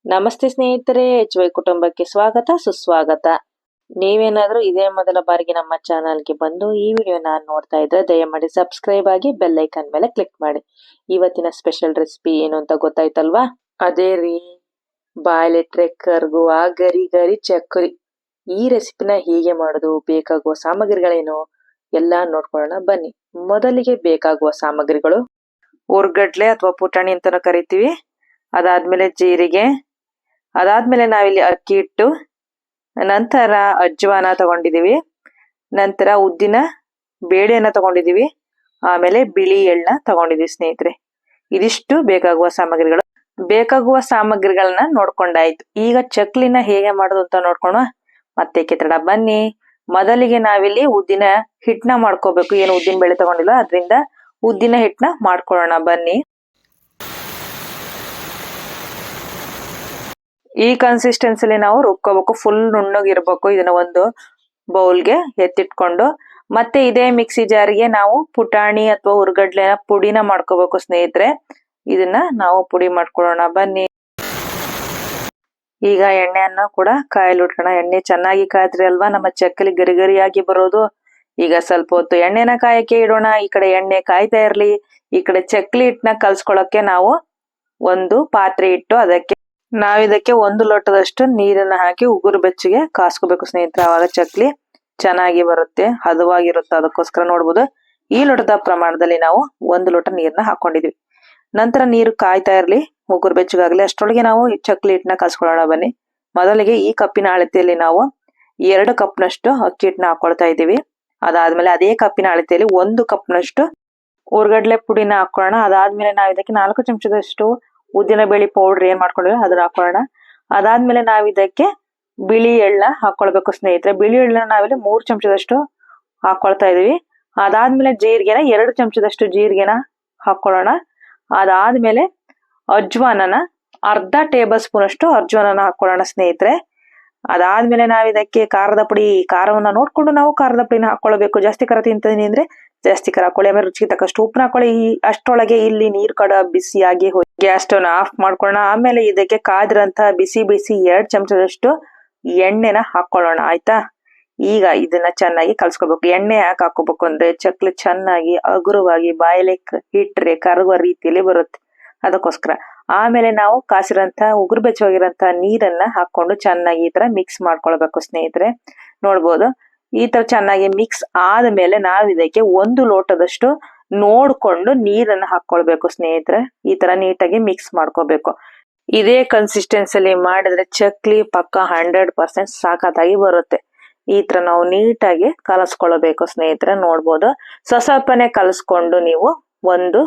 ನಮಸ್ತೆ ಸ್ನೇಹಿತರೆ, HY ಕುಟುಂಬಕ್ಕೆ ಸ್ವಾಗತ ಸುಸ್ವಾಗತ. ನೀವೇನಾದ್ರೂ ಇದೇ ಮೊದಲ ಬಾರಿಗೆ ನಮ್ಮ ಚಾನಲ್ಗೆ ಬಂದು ಈ ವಿಡಿಯೋನ ನೋಡ್ತಾ ಇದ್ರೆ ದಯಮಾಡಿ ಸಬ್ಸ್ಕ್ರೈಬ್ ಆಗಿ ಬೆಲ್ ಐಕಾನ್ ಮೇಲೆ ಕ್ಲಿಕ್ ಮಾಡಿ. ಇವತ್ತಿನ ಸ್ಪೆಷಲ್ ರೆಸಿಪಿ ಏನು ಅಂತ ಗೊತ್ತಾಯ್ತಲ್ವಾ? ಅದೇ ರೀ, ಬಾಯ್ಲಿಟ್ರೆ ಕರ್ಗುವ ಗರಿ ಗರಿ ಚಕ್ಕರಿ. ಈ ರೆಸಿಪಿನ ಹೇಗೆ ಮಾಡೋದು, ಬೇಕಾಗುವ ಸಾಮಗ್ರಿಗಳೇನು ಎಲ್ಲ ನೋಡ್ಕೊಳ್ಳೋಣ ಬನ್ನಿ. ಮೊದಲಿಗೆ ಬೇಕಾಗುವ ಸಾಮಗ್ರಿಗಳು: ಉರ್ಗಡ್ಲೆ ಅಥವಾ ಪುಟಾಣಿ ಅಂತ ಕರಿತೀವಿ, ಅದಾದ್ಮೇಲೆ ಜೀರಿಗೆ, ಅದಾದ್ಮೇಲೆ ನಾವಿಲ್ಲಿ ಅಕ್ಕಿ ಹಿಟ್ಟು, ನಂತರ ಅಜ್ವಾನ ತಗೊಂಡಿದೀವಿ, ನಂತರ ಉದ್ದಿನ ಬೇಳೆಯನ್ನ ತಗೊಂಡಿದೀವಿ, ಆಮೇಲೆ ಬಿಳಿ ಎಳ್ಳನ್ನ ತಗೊಂಡಿದೀವಿ ಸ್ನೇಹಿತರೆ. ಇದಿಷ್ಟು ಬೇಕಾಗುವ ಸಾಮಗ್ರಿಗಳು. ಬೇಕಾಗುವ ಸಾಮಗ್ರಿಗಳನ್ನ ನೋಡ್ಕೊಂಡಾಯ್ತು. ಈಗ ಚಕ್ಲಿನ ಹೇಗೆ ಮಾಡೋದು ಅಂತ ನೋಡ್ಕೊಳ್ಳೋಣ. ಮತ್ತೆ ತಡ ಬನ್ನಿ. ಮೊದಲಿಗೆ ನಾವಿಲ್ಲಿ ಉದ್ದಿನ ಹಿಟ್ಟನ್ನ ಮಾಡ್ಕೋಬೇಕು. ಏನು ಉದ್ದಿನ ಬೇಳೆ ತಗೊಂಡಿಲ್ಲ, ಅದರಿಂದ ಉದ್ದಿನ ಹಿಟ್ಟನ್ನ ಮಾಡ್ಕೊಳ್ಳೋಣ ಬನ್ನಿ. ಈ ಕನ್ಸಿಸ್ಟೆನ್ಸಿಲಿ ನಾವು ರುಬ್ಕೋಬೇಕು. ಫುಲ್ ನುಣ್ಣಗಿರ್ಬೇಕು. ಇದನ್ನ ಒಂದು ಬೌಲ್ಗೆ ಎತ್ತಿಟ್ಕೊಂಡು ಮತ್ತೆ ಇದೇ ಮಿಕ್ಸಿ ಜಾರಿಗೆ ನಾವು ಪುಟಾಣಿ ಅಥವಾ ಉರ್ಗಡ್ಲೆನ ಪುಡಿನ ಮಾಡ್ಕೋಬೇಕು ಸ್ನೇಹಿತರೆ. ಇದನ್ನ ನಾವು ಪುಡಿ ಮಾಡ್ಕೊಳ್ಳೋಣ ಬನ್ನಿ. ಈಗ ಎಣ್ಣೆಯನ್ನ ಕೂಡ ಕಾಯಲಿಡೋಣ. ಎಣ್ಣೆ ಚೆನ್ನಾಗಿ ಕಾಯ್ತ್ರಿ ಅಲ್ವಾ ನಮ್ಮ ಚಕ್ಕಲಿ ಗರಿ ಗರಿಯಾಗಿ ಬರೋದು. ಈಗ ಸ್ವಲ್ಪ ಹೊತ್ತು ಎಣ್ಣೆನ ಕಾಯಕ್ಕೆ ಇಡೋಣ. ಈ ಕಡೆ ಎಣ್ಣೆ ಕಾಯ್ತಾ ಇರ್ಲಿ. ಈ ಕಡೆ ಚಕ್ಲಿ ಹಿಟ್ಟನ್ನ ಕಲ್ಸ್ಕೊಳಕ್ಕೆ ನಾವು ಒಂದು ಪಾತ್ರೆ ಇಟ್ಟು ಅದಕ್ಕೆ ನಾವಿದಕ್ಕೆ 1 ಲೋಟದಷ್ಟು ನೀರನ್ನ ಹಾಕಿ ಉಗುರು ಬೆಚ್ಚಗೆ ಕಾಸ್ಕೋಬೇಕು ಸ್ನೇಹಿತರೆ. ಆವಾಗ ಚಕ್ಲಿ ಚೆನ್ನಾಗಿ ಬರುತ್ತೆ, ಹದವಾಗಿರುತ್ತೆ. ಅದಕ್ಕೋಸ್ಕರ ನೋಡ್ಬೋದು ಈ ಲೋಟದ ಪ್ರಮಾಣದಲ್ಲಿ ನಾವು 1 ಲೋಟ ನೀರನ್ನ ಹಾಕೊಂಡಿದ್ವಿ. ನಂತರ ನೀರು ಕಾಯ್ತಾ ಇರ್ಲಿ, ಉಗುರು ಬೆಚ್ಚಗಾಗ್ಲಿ. ಅಷ್ಟರೊಳಗೆ ನಾವು ಚಕ್ಲಿ ಹಿಟ್ಟನ್ನ ಕಲ್ಸ್ಕೊಳ್ಳೋಣ ಬನ್ನಿ. ಮೊದಲಿಗೆ ಈ ಕಪ್ಪಿನ ಅಳತೆಯಲ್ಲಿ ನಾವು 2 ಕಪ್ನಷ್ಟು ಅಕ್ಕಿ ಹಿಟ್ಟನ್ನ ಹಾಕೊಳ್ತಾ ಇದ್ದೀವಿ. ಅದಾದ್ಮೇಲೆ ಅದೇ ಕಪ್ಪಿನ ಅಳತೆಯಲ್ಲಿ 1 ಕಪ್ನಷ್ಟು ಉರ್ಗಡ್ಲೆ ಪುಡಿನ ಹಾಕೊಳ್ಳೋಣ. ಅದಾದ್ಮೇಲೆ ನಾವು ಇದಕ್ಕೆ 4 ಚಮಚದಷ್ಟು ಉದ್ದಿನ ಬೇಳೆ ಪೌಡರ್ ಏನ್ ಮಾಡ್ಕೊಂಡಿವಿ ಅದನ್ನ ಹಾಕೊಳ್ಳೋಣ. ಅದಾದ್ಮೇಲೆ ನಾವ್ ಇದಕ್ಕೆ ಬಿಳಿ ಎಳ್ಳನ್ನ ಹಾಕೊಳ್ಬೇಕು ಸ್ನೇಹಿತರೆ. ಬಿಳಿ ಎಳ್ಳನ್ನ ನಾವಿಲ್ಲಿ 3 ಚಮಚದಷ್ಟು ಹಾಕೊಳ್ತಾ ಇದೀವಿ. ಅದಾದ್ಮೇಲೆ ಜೀರಿಗೆನ 2 ಚಮಚದಷ್ಟು ಜೀರಿಗೆನ ಹಾಕೊಳ್ಳೋಣ. ಅದಾದ್ಮೇಲೆ ಅಜ್ವಾನನ ಅರ್ಧ ಟೇಬಲ್ ಸ್ಪೂನ್ ಅಷ್ಟು ಅಜ್ವಾನನ ಹಾಕೊಳ್ಳೋಣ ಸ್ನೇಹಿತರೆ. ಅದಾದ್ಮೇಲೆ ನಾವ್ ಇದಕ್ಕೆ ಖಾರದ ಪುಡಿ, ಖಾರವನ್ನ ನೋಡ್ಕೊಂಡು ನಾವು ಖಾರದ ಪುಡಿನ ಹಾಕೊಳ್ಬೇಕು. ಜಾಸ್ತಿ ಖಾರ ತಿಂತೀನಿ ಅಂದ್ರೆ ಜಾಸ್ತಿ ಖಾರ ಹಾಕೊಳ್ಳಿ. ಆಮೇಲೆ ರುಚಿಗೆ ತಕ್ಕಷ್ಟು ಉಪ್ಪನ್ನ ಹಾಕೊಳ್ಳಿ. ಅಷ್ಟೊಳಗೆ ಇಲ್ಲಿ ನೀರ್ ಕಡ ಬಿಸಿಯಾಗಿ ಗ್ಯಾಸ್ ಸ್ಟವ್ ಆಫ್ ಮಾಡ್ಕೊಳ್ಳೋಣ. ಆಮೇಲೆ ಇದಕ್ಕೆ ಕಾದ್ರಂತ ಬಿಸಿ ಬಿಸಿ 2 ಚಮಚದಷ್ಟು ಎಣ್ಣೆನ ಹಾಕೊಳ್ಳೋಣ. ಆಯ್ತಾ? ಈಗ ಇದನ್ನ ಚೆನ್ನಾಗಿ ಕಲ್ಸ್ಕೊಬೇಕು. ಎಣ್ಣೆ ಯಾಕೆ ಹಾಕೋಬೇಕು ಅಂದ್ರೆ ಚಕ್ಲಿ ಚೆನ್ನಾಗಿ ಹಗುರವಾಗಿ ಬಾಯಲ್ಲಿ ಇಟ್ರೆ ಕರಗುವ ರೀತಿಯಲ್ಲಿ ಬರುತ್ತೆ, ಅದಕ್ಕೋಸ್ಕರ. ಆಮೇಲೆ ನಾವು ಕಾಸಿರಂತ ಉಗುರು ಬೆಚ್ಚವಾಗಿರಂತ ನೀರನ್ನ ಹಾಕೊಂಡು ಚೆನ್ನಾಗಿ ಈ ತರ ಮಿಕ್ಸ್ ಮಾಡ್ಕೊಳ್ಬೇಕು ಸ್ನೇಹಿತರೆ. ನೋಡ್ಬೋದು ಈ ತರ ಚೆನ್ನಾಗಿ ಮಿಕ್ಸ್ ಆದ್ಮೇಲೆ ನಾವ್ ಇದಕ್ಕೆ 1 ಲೋಟದಷ್ಟು ನೋಡ್ಕೊಂಡು ನೀರನ್ನ ಹಾಕೊಳ್ಬೇಕು ಸ್ನೇಹಿತರೆ. ಈ ತರ ನೀಟಾಗಿ ಮಿಕ್ಸ್ ಮಾಡ್ಕೋಬೇಕು. ಇದೇ ಕನ್ಸಿಸ್ಟೆನ್ಸಿಲಿ ಮಾಡಿದ್ರೆ ಚಕ್ಲಿ ಪಕ್ಕ 100% ಸಾಕತ್ತಾಗಿ ಬರುತ್ತೆ. ಈ ತರ ನಾವು ನೀಟಾಗಿ ಕಲಸ್ಕೊಳ್ಬೇಕು ಸ್ನೇಹಿತರೆ. ನೋಡ್ಬೋದು ಸ್ವಲ್ಪನೇ ಕಲಸ್ಕೊಂಡು ನೀವು ಒಂದು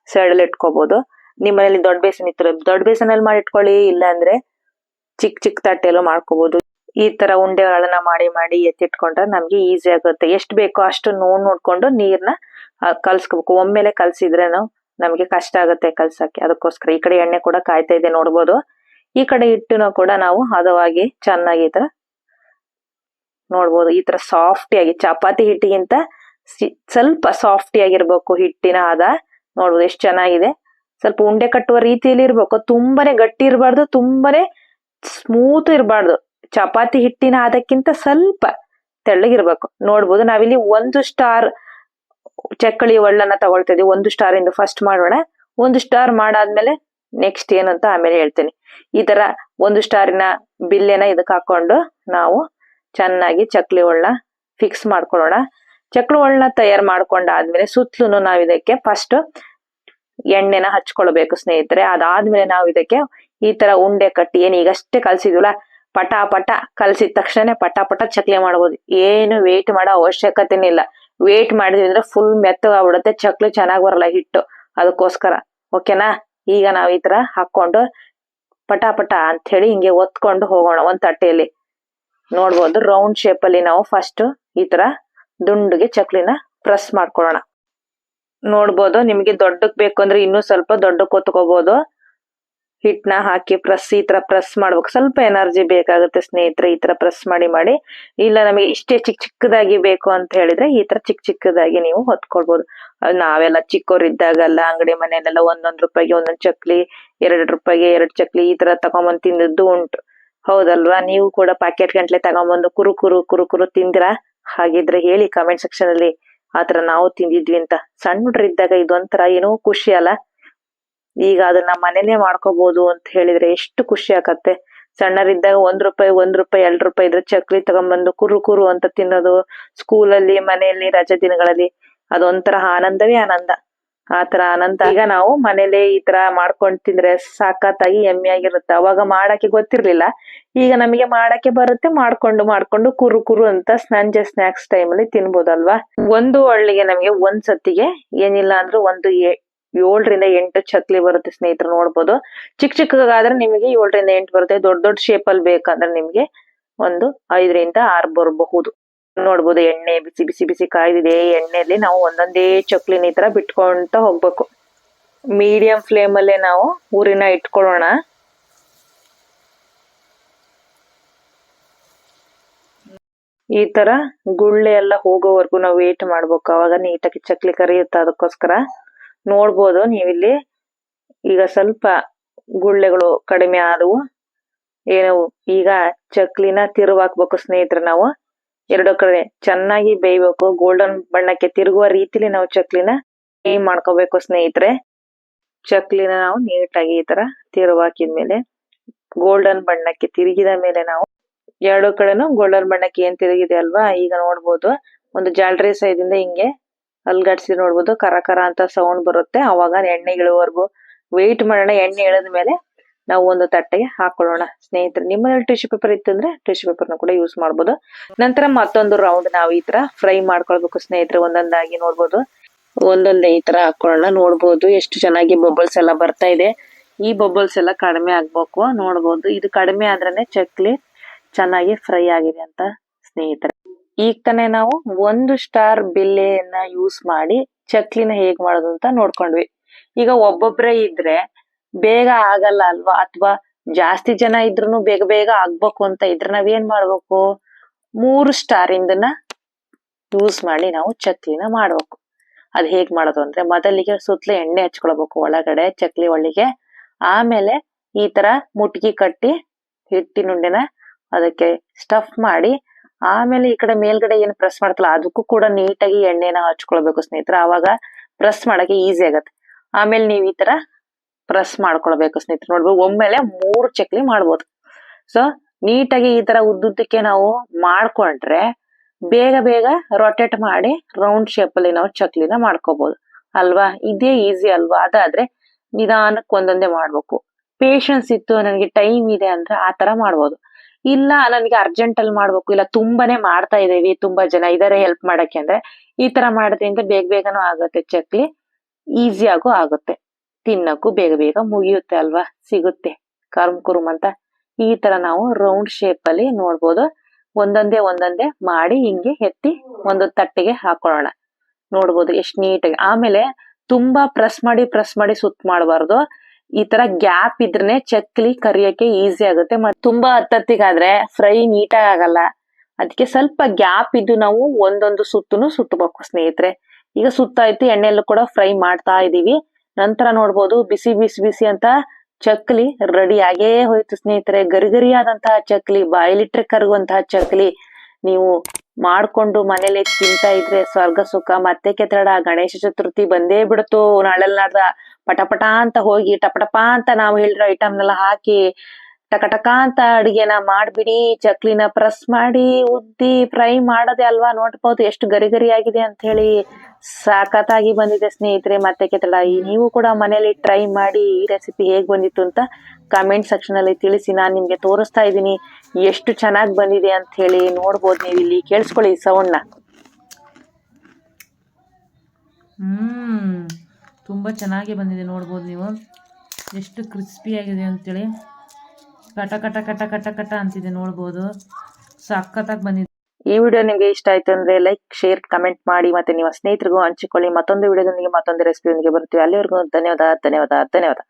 ಸೈಡಲ್ಲಿ ಇಟ್ಕೋಬಹುದು. ನಿಮ್ಮನೇಲಿ ದೊಡ್ಡ ಬೇಸನ್ ಇತ್ತು, ದೊಡ್ಡ ಬೇಸನಲ್ಲಿ ಮಾಡಿ ಇಟ್ಕೊಳ್ಳಿ. ಇಲ್ಲ ಅಂದ್ರೆ ಚಿಕ್ಕ ಚಿಕ್ಕ ತಟ್ಟೆಲ್ಲೂ ಮಾಡ್ಕೋಬಹುದು. ಈ ತರ ಉಂಡೆಗಳನ್ನ ಮಾಡಿ ಮಾಡಿ ಎತ್ತಿಟ್ಕೊಂಡ್ರೆ ನಮ್ಗೆ ಈಸಿ ಆಗುತ್ತೆ. ಎಷ್ಟು ಬೇಕೋ ಅಷ್ಟು ನೋಡ್ಕೊಂಡು ನೀರ್ನ ಕಲ್ಸ್ಕೋಬೇಕು. ಒಮ್ಮೆಲೆ ಕಲ್ಸಿದ್ರೆ ನಮ್ಗೆ ಕಷ್ಟ ಆಗುತ್ತೆ ಕಲ್ಸಕ್ಕೆ. ಅದಕ್ಕೋಸ್ಕರ ಈ ಕಡೆ ಎಣ್ಣೆ ಕೂಡ ಕಾಯ್ತಾ ಇದೆ ನೋಡ್ಬೋದು. ಈ ಕಡೆ ಹಿಟ್ಟನ್ನು ಕೂಡ ನಾವು ಹದವಾಗಿ ಚೆನ್ನಾಗಿ ಈ ತರ ನೋಡ್ಬೋದು. ಈ ತರ ಸಾಫ್ಟಿಯಾಗಿ, ಚಪಾತಿ ಹಿಟ್ಟಿಗಿಂತ ಸ್ವಲ್ಪ ಸಾಫ್ಟಿಯಾಗಿರ್ಬೇಕು ಹಿಟ್ಟಿನ ಹದ. ನೋಡ್ಬೋದು ಎಷ್ಟು ಚೆನ್ನಾಗಿದೆ. ಸ್ವಲ್ಪ ಉಂಡೆ ಕಟ್ಟುವ ರೀತಿಯಲ್ಲಿ ಇರ್ಬೇಕು. ತುಂಬಾನೇ ಗಟ್ಟಿ ಇರಬಾರ್ದು, ತುಂಬಾನೇ ಸ್ಮೂತ್ ಇರಬಾರ್ದು. ಚಪಾತಿ ಹಿಟ್ಟಿನ ಅದಕ್ಕಿಂತ ಸ್ವಲ್ಪ ತೆಳ್ಳಗಿರ್ಬೇಕು. ನೋಡ್ಬೋದು ನಾವಿಲ್ಲಿ 1 ಸ್ಟಾರ್ ಚಕ್ಕಳಿ ಒಳ್ಳನ್ನ ತಗೊಳ್ತಾ ಇದೀವಿ. 1 ಸ್ಟಾರ್ ಇಂದ ಫಸ್ಟ್ ಮಾಡೋಣ. 1 ಸ್ಟಾರ್ ಮಾಡಾದ್ಮೇಲೆ ನೆಕ್ಸ್ಟ್ ಏನು ಅಂತ ಆಮೇಲೆ ಹೇಳ್ತೀನಿ. ಈ ತರ 1 ಸ್ಟಾರಿನ ಬಿಲ್ಲೆನ ಇದಕ್ಕೆ ಹಾಕೊಂಡು ನಾವು ಚೆನ್ನಾಗಿ ಚಕ್ಲಿ ಒಳ್ಳ ಫಿಕ್ಸ್ ಮಾಡ್ಕೊಳ್ಳೋಣ. ಚಕ್ಲಿ ಒಳ್ಳನ್ನ ತಯಾರು ಮಾಡ್ಕೊಂಡಾದ್ಮೇಲೆ ಸುತ್ತಲೂ ನಾವ್ ಇದಕ್ಕೆ ಫಸ್ಟ್ ಎಣ್ಣೆನ ಹಚ್ಕೊಳ್ಬೇಕು ಸ್ನೇಹಿತರೆ. ಅದಾದ್ಮೇಲೆ ನಾವು ಇದಕ್ಕೆ ಈ ತರ ಉಂಡೆ ಕಟ್ಟಿ ಏನ್ ಈಗಷ್ಟೇ ಕಲ್ಸಿದ್ವಲ್ಲ, ಪಟ ಪಟ ಕಲ್ಸಿದ ತಕ್ಷಣ ಪಟ ಪಟ ಚಕ್ಲಿ ಮಾಡ್ಬೋದು. ಏನು ವೇಟ್ ಮಾಡೋ ಅವಶ್ಯಕತೆನೇ ಇಲ್ಲ. ವೇಟ್ ಮಾಡಿದ್ವಿ ಅಂದ್ರೆ ಫುಲ್ ಮೆತ್ತಗಾಗ್ಬಿಡುತ್ತೆ, ಚಕ್ಲಿ ಚೆನ್ನಾಗ್ ಬರಲ್ಲ ಹಿಟ್ಟು. ಅದಕ್ಕೋಸ್ಕರ ಓಕೆನಾ. ಈಗ ನಾವ್ ಈ ತರ ಹಾಕೊಂಡು ಪಟ ಪಟ ಅಂತ ಹೇಳಿ ಹಿಂಗೆ ಒತ್ಕೊಂಡು ಹೋಗೋಣ ಒಂದ್ ತಟ್ಟೆಯಲ್ಲಿ. ನೋಡ್ಬೋದು ರೌಂಡ್ ಶೇಪ್ ಅಲ್ಲಿ ನಾವು ಫಸ್ಟ್ ಈ ತರ ದುಂಡುಗೆ ಚಕ್ಲಿನ ಪ್ರೆಸ್ ಮಾಡ್ಕೊಳ್ಳೋಣ. ನೋಡ್ಬೋದು ನಿಮ್ಗೆ ದೊಡ್ಡಕ್ ಬೇಕು ಅಂದ್ರೆ ಇನ್ನೂ ಸ್ವಲ್ಪ ದೊಡ್ಡಕ್ ಒತ್ಕೋಬಹುದು. ಹಿಟ್ಟನ್ನ ಹಾಕಿ ಈ ತರ ಪ್ರೆಸ್ ಮಾಡ್ಬೇಕು. ಸ್ವಲ್ಪ ಎನರ್ಜಿ ಬೇಕಾಗುತ್ತೆ ಸ್ನೇಹಿತರೆ ಈ ತರ ಪ್ರೆಸ್ ಮಾಡಿ ಮಾಡಿ. ಇಲ್ಲ ನಮಗೆ ಇಷ್ಟೇ ಚಿಕ್ಕದಾಗಿ ಬೇಕು ಅಂತ ಹೇಳಿದ್ರೆ ಈ ತರ ಚಿಕ್ಕದಾಗಿ ನೀವು ಹೊತ್ಕೊಳ್ಬಹುದು. ನಾವೆಲ್ಲ ಚಿಕ್ಕವರಿದ್ದಾಗಲ್ಲ ಅಂಗಡಿ ಮನೆಯಲ್ಲೆಲ್ಲ ₹1 ಒಂದೊಂದ್ ಚಕ್ಲಿ, ₹2 2 ಚಕ್ಲಿ ಈ ತರ ತಗೊಂಬಂದ್ ತಿಂದದ್ದು ಉಂಟು. ಹೌದಲ್ವಾ? ನೀವು ಕೂಡ ಪ್ಯಾಕೆಟ್ ಗಂಟ್ಲೆ ತಗೊಂಬಂದು ಕುರು ತಿಂದಿರಾ? ಹಾಗಿದ್ರೆ ಹೇಳಿ ಕಮೆಂಟ್ ಸೆಕ್ಷನ್ ಅಲ್ಲಿ. ಆತರ ನಾವು ತಿಂದಿದ್ವಿ ಅಂತ. ಸಣ್ಣ ಹುಡ್ರಿದ್ದಾಗ ಇದೊಂಥರ ಏನೋ ಖುಷಿ ಅಲ್ಲ. ಈಗ ಅದನ್ನ ಮನೇಲೆ ಮಾಡ್ಕೋಬಹುದು ಅಂತ ಹೇಳಿದ್ರೆ ಎಷ್ಟು ಖುಷಿ ಆಗತ್ತೆ. ಸಣ್ಣರಿದ್ದಾಗ ₹1 ₹2 ಇದ್ರೆ ಚಕ್ಲಿ ತಗೊಂಡ್ಬಂದು ಕುರು ಅಂತ ತಿನ್ನೋದು. ಸ್ಕೂಲಲ್ಲಿ ಮನೆಯಲ್ಲಿ ರಜೆ ದಿನಗಳಲ್ಲಿ ಅದೊಂಥರ ಆನಂದವೇ ಆನಂದ. ಆತರ ಆನಂದ ಈಗ ನಾವು ಮನೇಲೆ ಈ ತರ ಮಾಡ್ಕೊಂಡ್ ತಿಂದ್ರೆ ಸಾಕತ್ತಾಗಿ ಯಮ್ಮಿಯಾಗಿರುತ್ತೆ. ಅವಾಗ ಮಾಡಕ್ಕೆ ಗೊತ್ತಿರ್ಲಿಲ್ಲ. ಈಗ ನಮಗೆ ಮಾಡಕ್ಕೆ ಬರುತ್ತೆ. ಮಾಡ್ಕೊಂಡು ಕುರು ಅಂತ ಸಂಜೆ ಸ್ನಾಕ್ಸ್ ಟೈಮ್ ಅಲ್ಲಿ ತಿನ್ಬೋದಲ್ವಾ. ಒಂದು ಹಳ್ಳಿಗೆ ನಮಗೆ ಒಂದ್ ಸತಿಗೆ ಏನಿಲ್ಲ ಅಂದ್ರೂ 7 ರಿಂದ 8 ಚಕ್ಲಿ ಬರುತ್ತೆ ಸ್ನೇಹಿತರು. ನೋಡ್ಬೋದು ಚಿಕ್ಕದಾದ್ರೆ ನಿಮಗೆ 7 ರಿಂದ 8 ಬರುತ್ತೆ. ದೊಡ್ಡ ಶೇಪ್ ಅಲ್ಲಿ ಬೇಕಂದ್ರೆ ನಿಮ್ಗೆ ಒಂದು 5 ರಿಂದ 6 ಬರಬಹುದು. ನೋಡ್ಬೋದು ಎಣ್ಣೆ ಬಿಸಿ ಕಾಯ್ದಿದೆ. ಎಣ್ಣೆಯಲ್ಲಿ ನಾವು ಒಂದೊಂದೇ ಚಕ್ಲಿನ ಈ ತರ ಬಿಟ್ಕೊಂತ ಹೋಗ್ಬೇಕು. ಮೀಡಿಯಂ ಫ್ಲೇಮ್ ಅಲ್ಲೇ ನಾವು ಊರಿನ ಇಟ್ಕೊಳ್ಳೋಣ. ಈ ತರ ಗುಳ್ಳೆ ಎಲ್ಲ ಹೋಗೋವರೆಗೂ ನಾವು ವೇಟ್ ಮಾಡ್ಬೇಕು. ಅವಾಗ ನೀಟಾಗಿ ಚಕ್ಲಿ ಕರಿಯುತ್ತೆ. ಅದಕ್ಕೋಸ್ಕರ ನೋಡ್ಬೋದು ನೀವಿಲ್ಲಿ ಈಗ ಸ್ವಲ್ಪ ಗುಳ್ಳೆಗಳು ಕಡಿಮೆ ಆದವು. ಏನು ಈಗ ಚಕ್ಲಿನ ತಿರುವಾಕ್ಬೇಕು ಸ್ನೇಹಿತರೆ. ನಾವು 2 ಕಡೆ ಚೆನ್ನಾಗಿ ಬೇಯ್ಬೇಕು. ಗೋಲ್ಡನ್ ಬಣ್ಣಕ್ಕೆ ತಿರುಗುವ ರೀತಿಲಿ ನಾವು ಚಕ್ಲಿನ ಮಾಡ್ಕೋಬೇಕು ಸ್ನೇಹಿತರೆ. ಚಕ್ಲಿನ ನಾವು ನೀಟಾಗಿ ಈ ತರ ತಿರುವಾಕಿದ್ಮೇಲೆ ಗೋಲ್ಡನ್ ಬಣ್ಣಕ್ಕೆ ತಿರುಗಿದ ಮೇಲೆ ನಾವು 2 ಕಡೆನೂ ಗೋಲ್ಡನ್ ಬಣ್ಣಕ್ಕೆ ಏನ್ ತಿರುಗಿದೆ ಅಲ್ವಾ. ಈಗ ನೋಡ್ಬೋದು ಒಂದು ಜಾಲರಿ ಸೈದಿಂದ ಹಿಂಗೆ ಅಲ್ಗಾಡ್ಸಿ ನೋಡ್ಬೋದು ಕರ ಅಂತ ಸೌಂಡ್ ಬರುತ್ತೆ. ಅವಾಗ ಎಣ್ಣೆ ಇಳುವವರೆಗೂ ವೆಯ್ಟ್ ಮಾಡೋಣ. ಎಣ್ಣೆ ಇಳಿದ ಮೇಲೆ ನಾವು ಒಂದು ತಟ್ಟೆಗೆ ಹಾಕೊಳ್ಳೋಣ ಸ್ನೇಹಿತರೆ. ನಿಮ್ಮಲ್ಲಿ ಟಿಶ್ಯೂ ಪೇಪರ್ ಇತ್ತಂದ್ರೆ ಟಿಶ್ಯೂ ಪೇಪರ್ನ ಕೂಡ ಯೂಸ್ ಮಾಡ್ಬೋದು. ನಂತರ ಮತ್ತೊಂದು ರೌಂಡ್ ನಾವು ಈ ತರ ಫ್ರೈ ಮಾಡ್ಕೊಳ್ಬೇಕು ಸ್ನೇಹಿತರೆ. ಒಂದೊಂದಾಗಿ ನೋಡ್ಬೋದು ಒಂದೊಂದೇ ಈ ತರ ಹಾಕೊಳ್ಳೋಣ. ನೋಡ್ಬೋದು ಎಷ್ಟು ಚೆನ್ನಾಗಿ ಬಬಲ್ಸ್ ಎಲ್ಲ ಬರ್ತಾ ಇದೆ. ಈ ಬಬಲ್ಸ್ ಎಲ್ಲ ಕಡಿಮೆ ಆಗ್ಬೇಕು. ನೋಡ್ಬೋದು ಇದು ಕಡಿಮೆ ಆದ್ರೇನೆ ಚಕ್ಲಿ ಚೆನ್ನಾಗಿ ಫ್ರೈ ಆಗಿದೆ ಅಂತ ಸ್ನೇಹಿತರೆ. ಈಗ ತಾನೇ ನಾವು 1 ಸ್ಟಾರ್ ಬಿಲ್ಲೆಯನ್ನ ಯೂಸ್ ಮಾಡಿ ಚಕ್ಲಿನ ಹೇಗ್ ಮಾಡೋದು ಅಂತ ನೋಡ್ಕೊಂಡ್ವಿ. ಈಗ ಒಬ್ಬೊಬ್ರೆ ಇದ್ರೆ ಬೇಗ ಆಗಲ್ಲ ಅಲ್ವಾ, ಅಥವಾ ಜಾಸ್ತಿ ಜನ ಇದ್ರೂ ಬೇಗ ಆಗ್ಬೇಕು ಅಂತ ಇದ್ರೆ ನಾವೇನ್ ಮಾಡ್ಬೇಕು, 3 ಸ್ಟಾರ್ ಇಂದನ ಯೂಸ್ ಮಾಡಿ ನಾವು ಚಕ್ಲಿನ ಮಾಡ್ಬೇಕು. ಅದ್ ಹೇಗ್ ಮಾಡೋದು ಅಂದ್ರೆ ಮೊದಲಿಗೆ ಸುತ್ತಲೂ ಎಣ್ಣೆ ಹಚ್ಕೊಳ್ಬೇಕು ಒಳಗಡೆ ಚಕ್ಲಿ ಒಳಗೆ. ಆಮೇಲೆ ಈ ತರ ಮುಟ್ಗಿ ಕಟ್ಟಿ ಹಿಟ್ಟಿನ ಉಂಡೆನ ಅದಕ್ಕೆ ಸ್ಟಫ್ ಮಾಡಿ, ಆಮೇಲೆ ಈ ಕಡೆ ಮೇಲ್ಗಡೆ ಏನ್ ಪ್ರೆಸ್ ಮಾಡ್ತಲ್ಲ ಅದಕ್ಕೂ ಕೂಡ ನೀಟಾಗಿ ಎಣ್ಣೆನ ಹಚ್ಕೊಳ್ಬೇಕು ಸ್ನೇಹಿತರೆ. ಆವಾಗ ಪ್ರೆಸ್ ಮಾಡಕ್ಕೆ ಈಸಿ ಆಗತ್ತೆ. ಆಮೇಲೆ ನೀವ್ ಈ ತರ ಪ್ರೆಸ್ ಮಾಡ್ಕೊಳ್ಬೇಕು ಸ್ನೇಹಿತರೆ. ನೋಡ್ಬೋದು ಒಮ್ಮೆಲೆ 3 ಚಕ್ಲಿ ಮಾಡ್ಬೋದು. ಸೊ ನೀಟಾಗಿ ಈ ತರ ಉದ್ದುದ್ದಕ್ಕೆ ನಾವು ಮಾಡ್ಕೊಂಡ್ರೆ ಬೇಗ ರೊಟೇಟ್ ಮಾಡಿ ರೌಂಡ್ ಶೇಪ್ ಅಲ್ಲಿ ನಾವು ಚಕ್ಲಿನ ಮಾಡ್ಕೋಬಹುದು ಅಲ್ವಾ. ಇದೇ ಈಸಿ ಅಲ್ವಾ. ಅದಾದ್ರೆ ನಿಧಾನಕ್ಕೆ ಒಂದೊಂದೇ ಮಾಡ್ಬೇಕು. ಪೇಶನ್ಸ್ ಇತ್ತು, ನನಗೆ ಟೈಮ್ ಇದೆ ಅಂದ್ರೆ ಆ ತರ ಮಾಡ್ಬೋದು. ಇಲ್ಲ ನನಗೆ ಅರ್ಜೆಂಟ್ ಅಲ್ಲಿ ಮಾಡ್ಬೇಕು, ಇಲ್ಲ ತುಂಬಾನೇ ಮಾಡ್ತಾ ಇದೀವಿ, ತುಂಬಾ ಜನ ಇದಾರೆ ಹೆಲ್ಪ್ ಮಾಡಕ್ಕೆ ಅಂದ್ರೆ ಈ ತರ ಮಾಡೋದ್ರಿಂದ ಬೇಗನೂ ಆಗುತ್ತೆ ಚಕ್ಲಿ. ಈಸಿಯಾಗೂ ಆಗುತ್ತೆ, ತಿನ್ನಕ್ಕೂ ಬೇಗ ಮುಗಿಯುತ್ತೆ ಅಲ್ವಾ, ಸಿಗುತ್ತೆ ಕುರುಮ್ ಅಂತ. ಈ ತರ ನಾವು ರೌಂಡ್ ಶೇಪ್ ಅಲ್ಲಿ ನೋಡ್ಬೋದು ಒಂದೊಂದೇ ಮಾಡಿ ಹಿಂಗೆ ಎತ್ತಿ ಒಂದು ತಟ್ಟೆಗೆ ಹಾಕೊಳ್ಳೋಣ. ನೋಡ್ಬೋದು ಎಷ್ಟು ನೀಟಾಗಿ. ಆಮೇಲೆ ತುಂಬಾ ಪ್ರೆಸ್ ಮಾಡಿ ಸುತ್ತ ಮಾಡಬಾರ್ದು. ಈ ತರ ಗ್ಯಾಪ್ ಇದ್ರೇನೆ ಚಕ್ಲಿ ಕರಿಯಕ್ಕೆ ಈಸಿ ಆಗುತ್ತೆ. ಮತ್ತೆ ತುಂಬಾ ಹತ್ತತ್ತಿಗಾದ್ರೆ ಫ್ರೈ ನೀಟಾಗಿ ಆಗಲ್ಲ. ಅದಕ್ಕೆ ಸ್ವಲ್ಪ ಗ್ಯಾಪ್ ಇದ್ದು ನಾವು ಒಂದೊಂದು ಸುತ್ತನು ಸುತ್ತಬೇಕು ಸ್ನೇಹಿತರೆ. ಈಗ ಸುತ್ತಾಯ್ತು, ಎಣ್ಣೆಲ್ಲೂ ಕೂಡ ಫ್ರೈ ಮಾಡ್ತಾ ಇದೀವಿ. ನಂತರ ನೋಡ್ಬೋದು ಬಿಸಿ ಅಂತ ಚಕ್ಲಿ ರೆಡಿ ಆಗೇ ಹೋಯ್ತು ಸ್ನೇಹಿತರೆ. ಗರಿಗರಿಯಾದಂತಹ ಚಕ್ಲಿ, ಬಾಯಲಿಟ್ರೆ ಕರಗುವಂತಹ ಚಕ್ಲಿ ನೀವು ಮಾಡ್ಕೊಂಡು ಮನೇಲಿ ತಿಂತಾ ಇದ್ರೆ ಸ್ವರ್ಗ ಸುಖ. ಮತ್ತೆ ಕೆತ್ತಡ ಗಣೇಶ ಚತುರ್ಥಿ ಬಂದೇ ಬಿಡ್ತು. ನಾಳೆಲ್ಲ ಪಟಪಟ ಅಂತ ಹೋಗಿ ಟಪಟಪ ಅಂತ ನಾವು ಹೇಳಿರೋ ಐಟಮ್ನೆಲ್ಲ ಹಾಕಿ ಟಕ ಅಂತ ಅಡಿಗೆನ ಮಾಡ್ಬಿಡಿ. ಚಕ್ಲಿನ ಪ್ರೆಸ್ ಮಾಡಿ ಉದ್ದಿ ಫ್ರೈ ಮಾಡೋದೇ ಅಲ್ವಾ. ನೋಡ್ಬೋದು ಎಷ್ಟು ಗರಿ ಆಗಿದೆ ಅಂತ ಹೇಳಿ. ಸಾಕತ್ತಾಗಿ ಬಂದಿದೆ ಸ್ನೇಹಿತರೆ. ಮತ್ತೆ ಕೆತ್ತಡ ನೀವು ಕೂಡ ಮನೇಲಿ ಟ್ರೈ ಮಾಡಿ ಈ ರೆಸಿಪಿ ಹೇಗ್ ಬಂದಿತ್ತು ಅಂತ ಕಮೆಂಟ್ ಸೆಕ್ಷನ್ ಅಲ್ಲಿ ತಿಳಿಸಿ. ನಾನ್ ನಿಮ್ಗೆ ತೋರಿಸ್ತಾ ಇದ್ದೀನಿ ಎಷ್ಟು ಚೆನ್ನಾಗಿ ಬಂದಿದೆ ಅಂತ ಹೇಳಿ. ನೋಡ್ಬೋದು ನೀವು ಇಲ್ಲಿ, ಕೇಳಿಸ್ಕೊಳ್ಳಿ ಸೌಂಡ್ನ. ತುಂಬ ಚೆನ್ನಾಗಿ ಬಂದಿದೆ. ನೋಡ್ಬೋದು ನೀವು ಎಷ್ಟು ಕ್ರಿಸ್ಪಿ ಆಗಿದೆ ಅಂತೇಳಿ. ಕಟ ಅಂತಿದೆ. ನೋಡ್ಬೋದು ಸಖತ್ತಾಗಿ ಬಂದಿದೆ. ಈ ವಿಡಿಯೋ ನಿಮ್ಗೆ ಇಷ್ಟ ಆಯ್ತು ಅಂದ್ರೆ ಲೈಕ್, ಶೇರ್, ಕಮೆಂಟ್ ಮಾಡಿ. ಮತ್ತೆ ನಿಮ್ಮ ಸ್ನೇಹಿತರಿಗೂ ಹಂಚಿಕೊಳ್ಳಿ. ಮತ್ತೊಂದು ವಿಡಿಯೋದೊಂದಿಗೆ ಮತ್ತೊಂದು ರೆಸಿಪಿಯೊಂದಿಗೆ ಬರ್ತೀವಿ. ಅಲ್ಲಿವರೆಗೂ ಧನ್ಯವಾದ.